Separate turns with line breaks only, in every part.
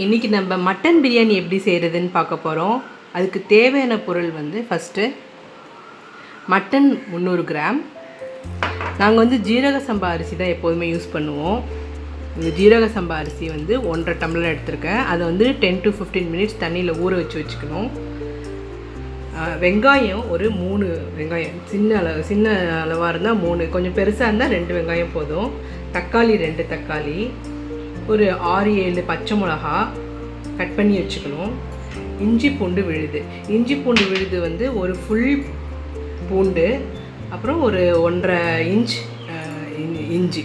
இன்றைக்கி நம்ம மட்டன் பிரியாணி எப்படி செய்கிறதுன்னு பார்க்க போகிறோம். அதுக்கு தேவையான பொருள் வந்து ஃபஸ்ட்டு மட்டன் 300 கிராம். நாங்கள் வந்து ஜீரக சம்பா அரிசி தான் எப்போதுமே யூஸ் பண்ணுவோம். இந்த ஜீரக சம்பா அரிசி வந்து 1.5 டம்ளர் எடுத்திருக்கேன். அதை வந்து 10 to 15 மினிட்ஸ் தண்ணியில் ஊற வச்சுக்கணும். வெங்காயம் ஒரு 3 வெங்காயம், சின்ன அளவாக இருந்தால் 3, கொஞ்சம் பெருசாக இருந்தால் 2 வெங்காயம் போதும். தக்காளி 2 தக்காளி, ஒரு 6-7 பச்சை மிளகா கட் பண்ணி வச்சுக்கணும். இஞ்சி பூண்டு விழுது வந்து ஒரு ஃபுல் பூண்டு, அப்புறம் ஒரு 1.5 இன்ச் இஞ்சி.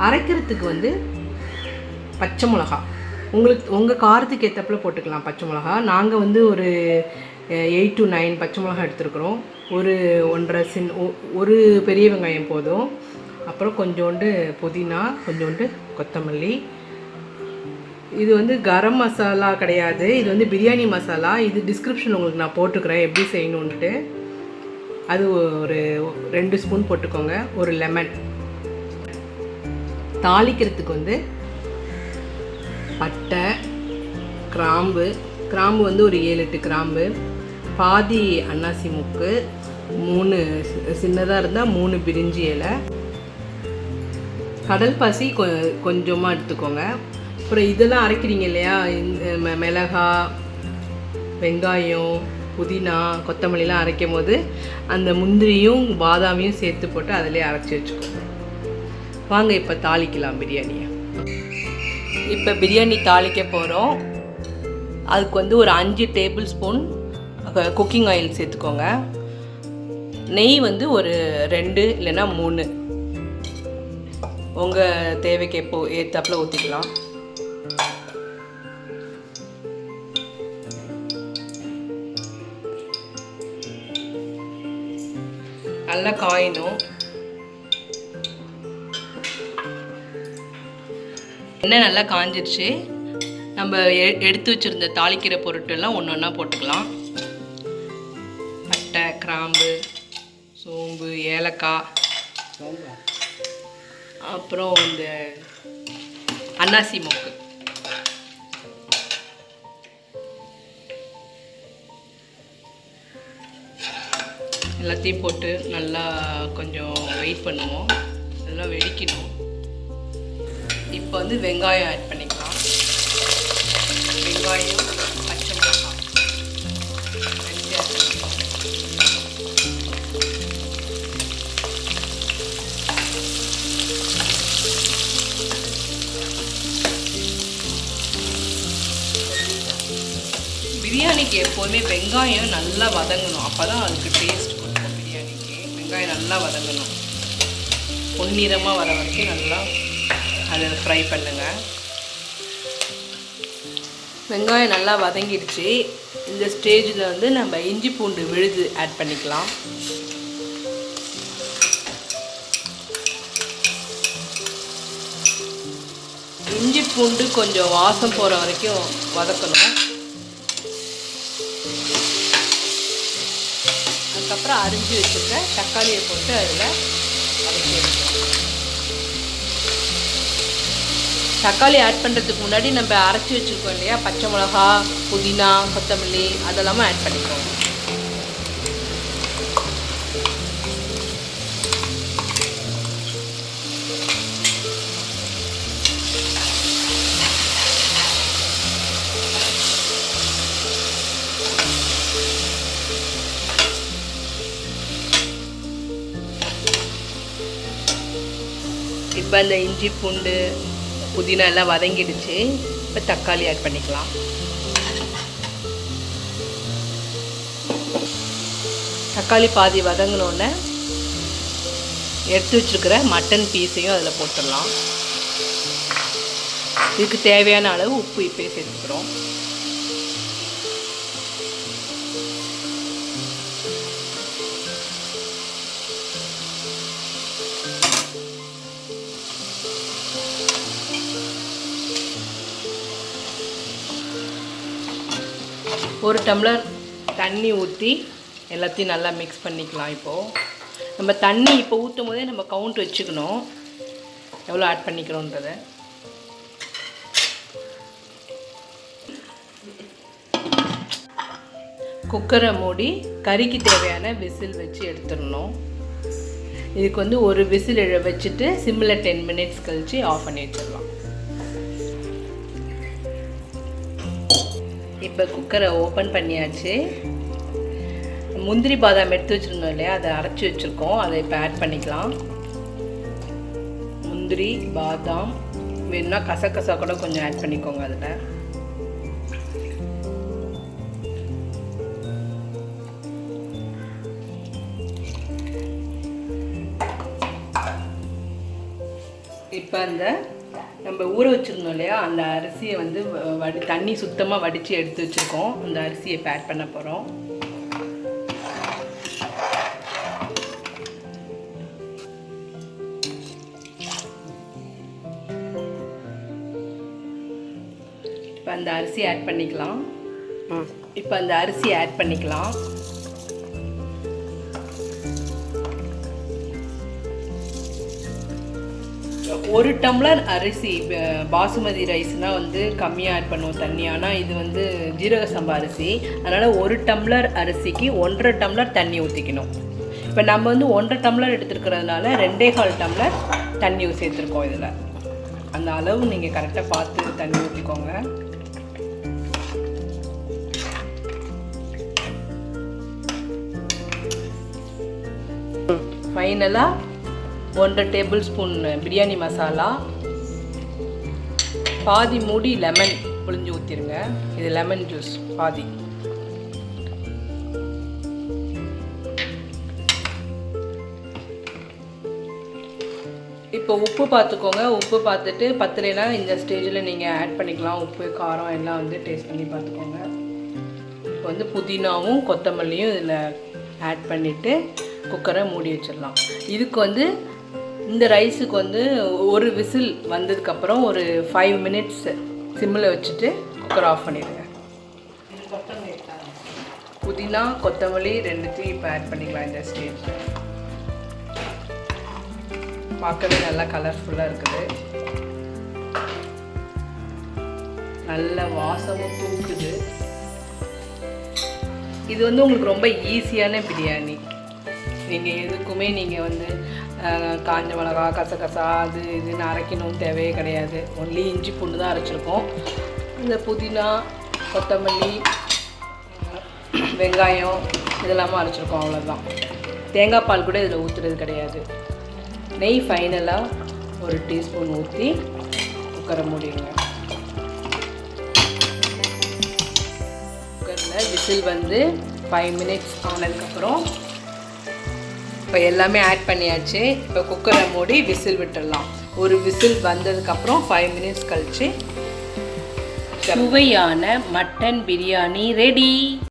அரைக்கிறதுக்கு வந்து பச்சை மிளகா உங்கள் காரத்துக்கு ஏற்றப்பில் போட்டுக்கலாம். பச்சை மிளகா நாங்கள் வந்து ஒரு 8 to 9 பச்சை மிளகா எடுத்துருக்குறோம். ஒரு 1.5 ஒரு பெரிய வெங்காயம் போதும். அப்புறம் கொஞ்சோண்டு புதினா, கொஞ்சோண்டு கொத்தமல்லி. இது வந்து கரம் மசாலா கிடையாது, இது வந்து பிரியாணி மசாலா. இது டிஸ்கிரிப்ஷன் உங்களுக்கு நான் போட்டுக்கிறேன் எப்படி செய்யணுன்ட்டு. அது ஒரு 2 ஸ்பூன் போட்டுக்கோங்க. ஒரு லெமன். தாளிக்கிறதுக்கு வந்து பட்டை, கிராம்பு வந்து ஒரு 7-8 கிராம்பு, பாதி அன்னாசி முக்கு, 3 சின்னதாக இருந்தால் 3 பிரிஞ்சி இலை, கடல்பாசி கொஞ்சமாக எடுத்துக்கோங்க. அப்புறம் இதெல்லாம் அரைக்கிறீங்க இல்லையா, இந்த மிளகா, வெங்காயம், புதினா, கொத்தமல்லிலாம் அரைக்கும் போது அந்த முந்திரியும் பாதாமியும் சேர்த்து போட்டு அதிலே அரைச்சி வச்சுக்கோங்க. வாங்க இப்போ தாளிக்கலாம் பிரியாணியை. இப்போ பிரியாணி தாளிக்க போகிறோம். அதுக்கு வந்து ஒரு 5 டேபிள் ஸ்பூன் குக்கிங் ஆயில் சேர்த்துக்கோங்க. நெய் வந்து ஒரு 2 இல்லைன்னா 3 உங்கள் தேவைக்கு ஏற்றாப்புல ஊற்றிக்கலாம். நல்லா காயணும். எண்ணெய் நல்லா காஞ்சிருச்சு. நம்ம எடுத்து வச்சுருந்த தாளிக்கிற பொருட்கள்லாம் ஒன்று ஒன்றா போட்டுக்கலாம். பட்டை, கிராம்பு, சோம்பு, ஏலக்காய், அப்புறம் இந்த அன்னாசி மொக்கு. எல்லாத்தையும் போட்டு நல்லா கொஞ்சம் வெயிட் பண்ணுவோம். நல்லா வெடிக்கணும். இப்போ வந்து வெங்காயம் ஆட் பண்ணிக்கலாம். வெங்காயம், பச்சை மிளகாய் ரெண்டு ஆட் பண்ணிக்கலாம். பிரியாணிக்கு எப்போதுமே வெங்காயம் நல்லா வதங்கணும். அப்போ தான் அதுக்கு டேஸ்ட் கொடுக்கும். பிரியாணிக்கு வெங்காயம் நல்லா வதங்கணும். பொன்னிறமாக வர வரைக்கும் நல்லா அதை ஃப்ரை பண்ணுங்கள். வெங்காயம் நல்லா வதங்கிடுச்சு. இந்த ஸ்டேஜில் வந்து நம்ம இஞ்சி பூண்டு விழுது ஆட் பண்ணிக்கலாம். இஞ்சி பூண்டு கொஞ்சம் வாசம் போகிற வரைக்கும் வதக்கணும். அதுக்கப்புறம் அரிஞ்சு வச்சுருக்க தக்காளியை போட்டு அதில் வதக்கி எடுக்கணும். தக்காளி ஆட் பண்ணுறதுக்கு முன்னாடி நம்ம அரைச்சி வச்சுருக்கோம் இல்லையா, பச்சை மிளகா, புதினா, கொத்தமல்லி, அதெல்லாமே ஆட் பண்ணிக்கோங்க. இப்போ இந்த இஞ்சி பூண்டு புதினா எல்லாம் வதங்கிடுச்சு. இப்போ தக்காளி ஆட் பண்ணிக்கலாம். தக்காளி பாதி வதங்கினோடனே எடுத்து வச்சுருக்கிற மட்டன் பீஸையும் அதில் போட்டுடலாம். இதுக்கு தேவையான அளவு உப்பு இப்போயே சேர்த்துக்கிறோம். ஒரு டம்ளர் தண்ணி ஊற்றி எல்லாத்தையும் நல்லா மிக்ஸ் பண்ணிக்கலாம். இப்போது நம்ம தண்ணி இப்போ ஊற்றும் போதே நம்ம கவுண்ட் வச்சுக்கணும் எவ்வளோ ஆட் பண்ணிக்கிறோன்றதை. குக்கரை மூடி கறிக்கு தேவையான விசில் வச்சு எடுத்துடணும். இதுக்கு வந்து ஒரு விசில் வச்சுட்டு சிம்மில் 10 மினிட்ஸ் கழித்து ஆஃப் பண்ணி வச்சிடலாம். இப்போ குக்கரை ஓப்பன் பண்ணியாச்சு. முந்திரி பாதாம் எடுத்து வச்சுருந்தோம் இல்லையா, அதை அரைச்சி வச்சுருக்கோம். அதை இப்போ ஆட் பண்ணிக்கலாம். முந்திரி பாதாம் வேணும்னா கசகசா கூட கொஞ்சம் ஆட் பண்ணிக்கோங்க. அதில் இப்போ அந்த நம்ம ஊற வச்சுருந்தோம் இல்லையா, அந்த அரிசியை வந்து தண்ணி சுத்தமாக வடித்து எடுத்து வச்சுருக்கோம். அந்த அரிசியை இப்போ ஆட் பண்ண போகிறோம். இப்போ அந்த அரிசி ஆட் பண்ணிக்கலாம். இப்போ அந்த அரிசி ஆட் பண்ணிக்கலாம். ஒரு டம்ளர் அரிசி பாசுமதி ரைஸ்னால் வந்து கம்மியாக ஆட் பண்ணுவோம் தண்ணி. ஆனால் இது வந்து ஜீரக சம்பா அரிசி, அதனால் 1 டம்ளர் அரிசிக்கு 1.5 டம்ளர் தண்ணி ஊற்றிக்கணும். இப்போ நம்ம வந்து 1.5 டம்ளர் எடுத்துருக்கிறதுனால 2.25 டம்ளர் தண்ணி சேர்த்துருக்கோம். இதில் அந்த அளவு நீங்கள் கரெக்டாக பார்த்து தண்ணி ஊற்றிக்கோங்க. ஃபைனலாக 1.5 டேபிள் ஸ்பூன் பிரியாணி மசாலா, பாதி மூடி லெமன் புழிஞ்சு ஊற்றிடுங்க. இது லெமன் ஜூஸ் பாதி. இப்போ உப்பு பார்த்துக்கோங்க. உப்பு பார்த்துட்டு பத்தலைனா இந்த ஸ்டேஜில் நீங்கள் ஆட் பண்ணிக்கலாம். உப்பு காரம் எல்லாம் வந்து டேஸ்ட் பண்ணி பார்த்துக்கோங்க. இப்போ வந்து புதினாவும் கொத்தமல்லியும் இதில் ஆட் பண்ணிவிட்டு குக்கரை மூடி வச்சிடலாம். இதுக்கு வந்து இந்த ரைஸுக்கு வந்து ஒரு விசில் வந்ததுக்கப்புறம் ஒரு 5 மினிட்ஸ் சிம்மில் வச்சுட்டு குக்கர் ஆஃப் பண்ணிடுங்க. புதினா கொத்தமல்லி ரெண்டுத்தையும் இப்போ ஆட் பண்ணிக்கலாம். இந்த ஸ்டேஜ் பார்க்கவே நல்லா கலர்ஃபுல்லாக இருக்குது. நல்ல வாசமும் தூக்குது. இது வந்து உங்களுக்கு ரொம்ப ஈஸியான பிரியாணி. நீங்கள் எதுக்குமே நீங்கள் வந்து காஞ்ச மிளகா கசகசா அது இதுன்னு அரைக்கணும் தேவையே கிடையாது. ஒன்லி இஞ்சி பூண்டு தான் அரைச்சிருக்கோம். இந்த புதினா கொத்தமல்லி வெங்காயம் இதெல்லாமல் அரைச்சிருக்கோம். அவ்வளோதான். தேங்காய் பால் கூட இதில் ஊற்றுறது கிடையாது. நெய் ஃபைனலாக 1 டீஸ்பூன் ஊற்றி குக்கரை மூடிடுங்க. குக்கரில் விசில் வந்து 5 மினிட்ஸ் ஆனதுக்கப்புறம் இப்போ எல்லாமே ஆட் பண்ணியாச்சு. இப்போ குக்கரை மூடி விசில் விட்டுடலாம். ஒரு விசில் வந்ததுக்கப்புறம் 5 மினிட்ஸ் கழித்து சுவையான மட்டன் பிரியாணி ரெடி.